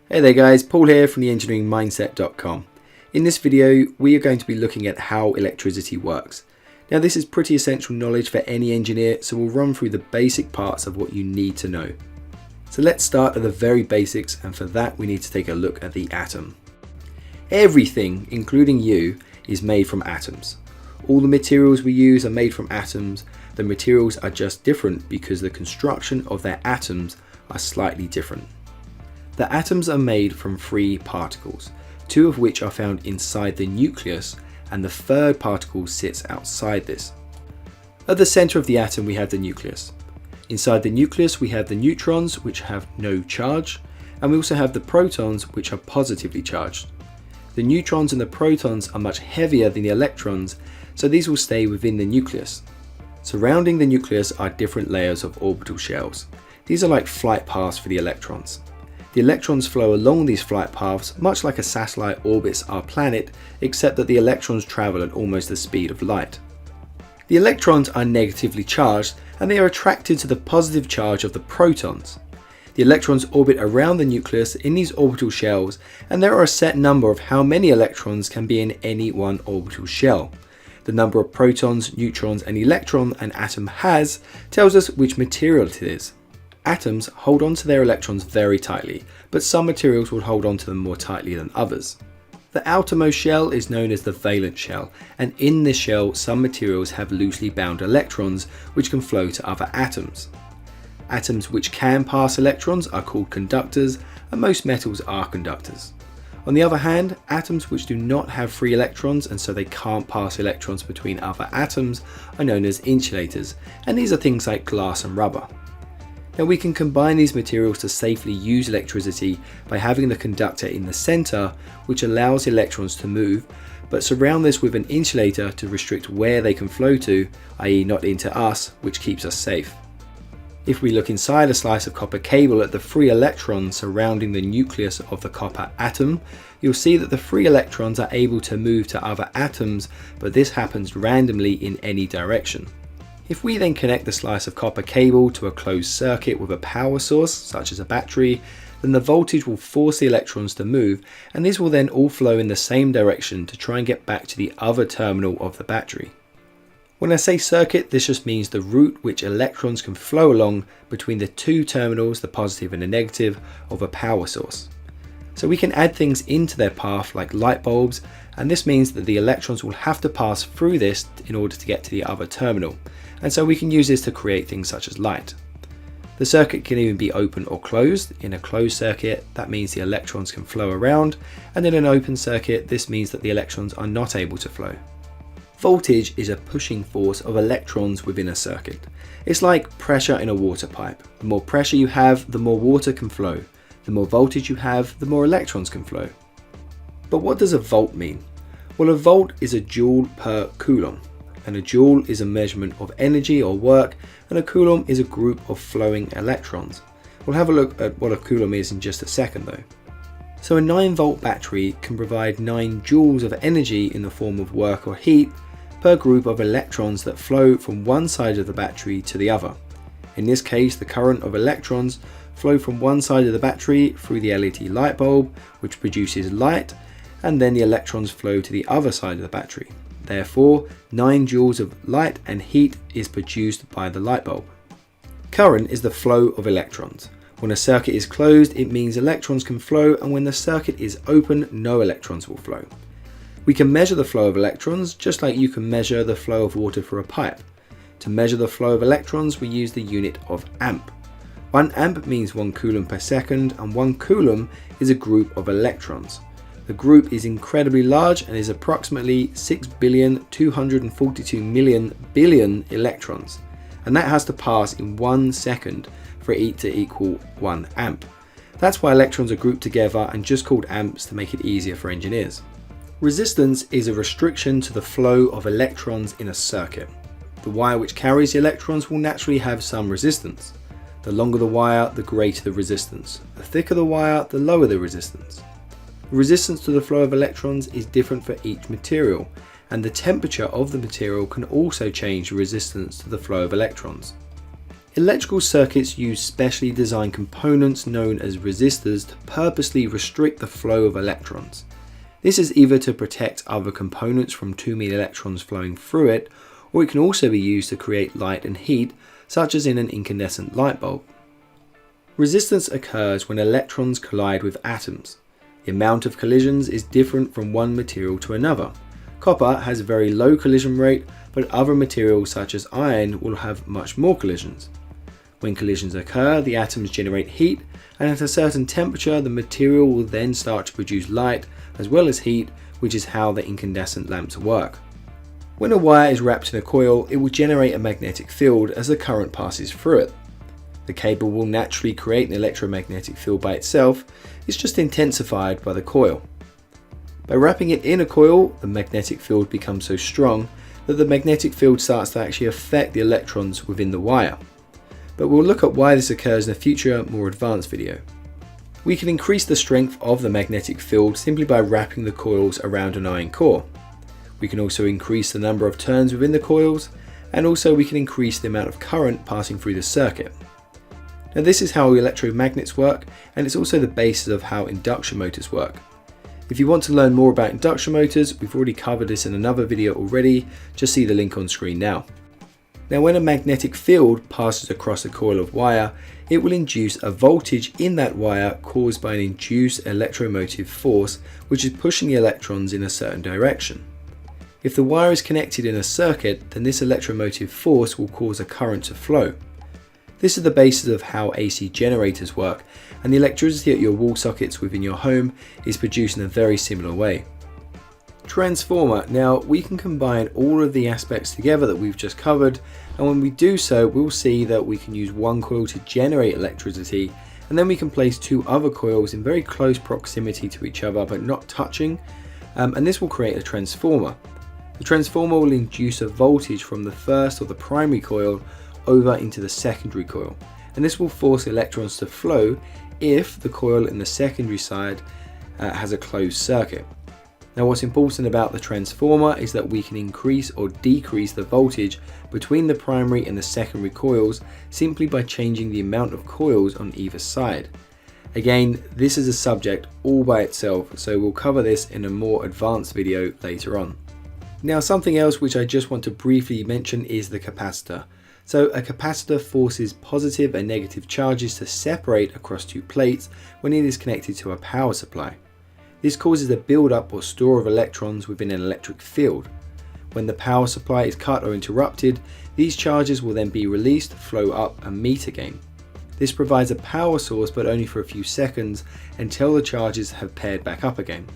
Hey there guys, Paul here from theengineeringmindset.com. In this video, we are going to be looking at how electricity works. Now this is pretty essential knowledge for any engineer, so we'll run through the basic parts of what you need to know. So let's start at the very basics, and for that we need to take a look at the atom. Everything, including you, is made from atoms. All the materials we use are made from atoms. The materials are just different because the construction of their atoms are slightly different. The atoms are made from three particles, two of which are found inside the nucleus, and the third particle sits outside this. At the center of the atom we have the nucleus. Inside the nucleus we have the neutrons, which have no charge, and we also have the protons, which are positively charged. The neutrons and the protons are much heavier than the electrons, so these will stay within the nucleus. Surrounding the nucleus are different layers of orbital shells. These are like flight paths for the electrons. The electrons flow along these flight paths much like a satellite orbits our planet, except that the electrons travel at almost the speed of light. The electrons are negatively charged and they are attracted to the positive charge of the protons. The electrons orbit around the nucleus in these orbital shells, and there are a set number of how many electrons can be in any one orbital shell. The number of protons, neutrons and electron an atom has tells us which material it is. Atoms hold on to their electrons very tightly, but some materials will hold on to them more tightly than others. The outermost shell is known as the valence shell, and in this shell some materials have loosely bound electrons which can flow to other atoms. Atoms which can pass electrons are called conductors, and most metals are conductors. On the other hand, atoms which do not have free electrons and so they can't pass electrons between other atoms are known as insulators, and these are things like glass and rubber. Now we can combine these materials to safely use electricity by having the conductor in the center, which allows the electrons to move, but surround this with an insulator to restrict where they can flow to, i.e. not into us, which keeps us safe. If we look inside a slice of copper cable at the free electrons surrounding the nucleus of the copper atom, you'll see that the free electrons are able to move to other atoms, but this happens randomly in any direction. If we then connect the slice of copper cable to a closed circuit with a power source, such as a battery, then the voltage will force the electrons to move, and these will then all flow in the same direction to try and get back to the other terminal of the battery. When I say circuit, this just means the route which electrons can flow along between the two terminals, the positive and the negative, of a power source. So we can add things into their path like light bulbs, and this means that the electrons will have to pass through this in order to get to the other terminal, and so we can use this to create things such as light. The circuit can even be open or closed. In a closed circuit, that means the electrons can flow around, and in an open circuit, this means that the electrons are not able to flow. Voltage is a pushing force of electrons within a circuit. It's like pressure in a water pipe. The more pressure you have, the more water can flow. The more voltage you have, the more electrons can flow. But what does a volt mean? Well, a volt is a joule per coulomb, and a joule is a measurement of energy or work, and a coulomb is a group of flowing electrons. We'll have a look at what a coulomb is in just a second though. So a 9-volt battery can provide 9 joules of energy in the form of work or heat per group of electrons that flow from one side of the battery to the other. In this case, the current of electrons flow from one side of the battery through the LED light bulb, which produces light, and then the electrons flow to the other side of the battery. Therefore, 9 joules of light and heat is produced by the light bulb. Current is the flow of electrons. When a circuit is closed, it means electrons can flow, and when the circuit is open, no electrons will flow. We can measure the flow of electrons just like you can measure the flow of water through a pipe. To measure the flow of electrons, we use the unit of amp. 1 amp means 1 coulomb per second, and 1 coulomb is a group of electrons. The group is incredibly large and is approximately 6,242,000,000,000,000,000 billion electrons, and that has to pass in 1 second for it to equal 1 amp. That's why electrons are grouped together and just called amps to make it easier for engineers. Resistance is a restriction to the flow of electrons in a circuit. The wire which carries the electrons will naturally have some resistance. The longer the wire, the greater the resistance. The thicker the wire, the lower the resistance. The resistance to the flow of electrons is different for each material, and the temperature of the material can also change the resistance to the flow of electrons. Electrical circuits use specially designed components known as resistors to purposely restrict the flow of electrons. This is either to protect other components from too many electrons flowing through it, or it can also be used to create light and heat, such as in an incandescent light bulb. Resistance occurs when electrons collide with atoms. The amount of collisions is different from one material to another. Copper has a very low collision rate, but other materials such as iron will have much more collisions. When collisions occur, the atoms generate heat, and at a certain temperature the material will then start to produce light as well as heat, which is how the incandescent lamps work. When a wire is wrapped in a coil, it will generate a magnetic field as the current passes through it. The cable will naturally create an electromagnetic field by itself, it's just intensified by the coil. By wrapping it in a coil, the magnetic field becomes so strong that the magnetic field starts to actually affect the electrons within the wire. But we'll look at why this occurs in a future, more advanced video. We can increase the strength of the magnetic field simply by wrapping the coils around an iron core. We can also increase the number of turns within the coils, and also we can increase the amount of current passing through the circuit. Now this is how electromagnets work, and it's also the basis of how induction motors work. If you want to learn more about induction motors, we've already covered this in another video already, just see the link on screen now. Now when a magnetic field passes across a coil of wire, it will induce a voltage in that wire caused by an induced electromotive force which is pushing the electrons in a certain direction. If the wire is connected in a circuit, then this electromotive force will cause a current to flow. This is the basis of how AC generators work, and the electricity at your wall sockets within your home is produced in a very similar way. Transformer. Now we can combine all of the aspects together that we've just covered, and when we do so we'll see that we can use one coil to generate electricity, and then we can place two other coils in very close proximity to each other but not touching, and this will create a transformer. The transformer will induce a voltage from the first or the primary coil over into the secondary coil, and this will force electrons to flow if the coil in the secondary side has a closed circuit. Now what's important about the transformer is that we can increase or decrease the voltage between the primary and the secondary coils simply by changing the amount of coils on either side. Again, this is a subject all by itself, so we'll cover this in a more advanced video later on. Now something else which I just want to briefly mention is the capacitor. So a capacitor forces positive and negative charges to separate across two plates when it is connected to a power supply. This causes a build-up or store of electrons within an electric field. When the power supply is cut or interrupted, these charges will then be released, flow up and meet again. This provides a power source, but only for a few seconds until the charges have paired back up again.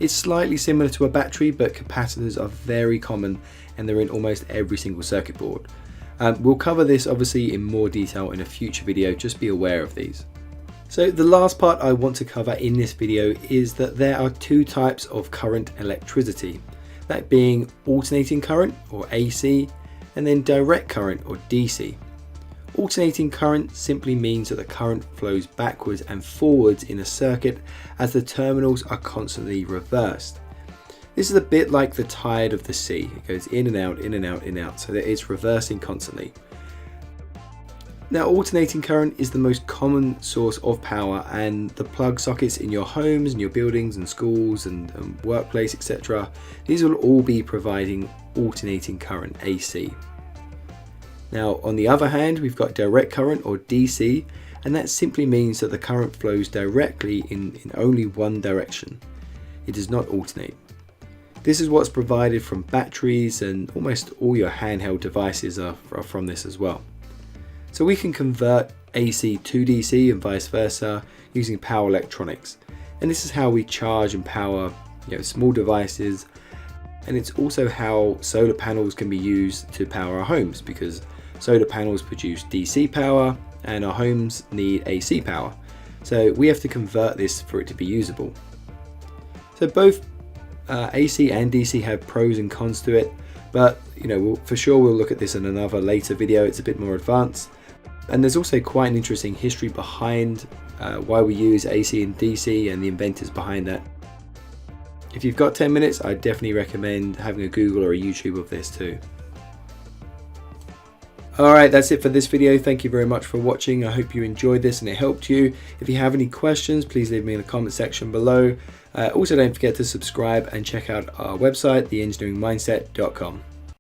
It's slightly similar to a battery, but capacitors are very common and they're in almost every single circuit board. We'll cover this obviously in more detail in a future video, just be aware of these. So the last part I want to cover in this video is that there are two types of current electricity, that being alternating current or AC and then direct current or DC. Alternating current simply means that the current flows backwards and forwards in a circuit as the terminals are constantly reversed. This is a bit like the tide of the sea. It goes in and out, in and out, in and out, so that it's reversing constantly. Now alternating current is the most common source of power, and the plug sockets in your homes and your buildings and schools and workplace, etc. These will all be providing alternating current, AC. Now on the other hand, we've got direct current or DC, and that simply means that the current flows directly in only one direction. It does not alternate. This is what's provided from batteries, and almost all your handheld devices are from this as well. So we can convert AC to DC and vice versa using power electronics. And this is how we charge and power small devices. And it's also how solar panels can be used to power our homes, because solar panels produce DC power and our homes need AC power. So we have to convert this for it to be usable. So both AC and DC have pros and cons to it, but for sure we'll look at this in another later video. It's a bit more advanced. And there's also quite an interesting history behind why we use AC and DC and the inventors behind that. If you've got 10 minutes, I definitely recommend having a Google or a YouTube of this too. Alright, that's it for this video. Thank you very much for watching. I hope you enjoyed this and it helped you. If you have any questions, please leave me in the comment section below. Also, don't forget to subscribe and check out our website, theengineeringmindset.com.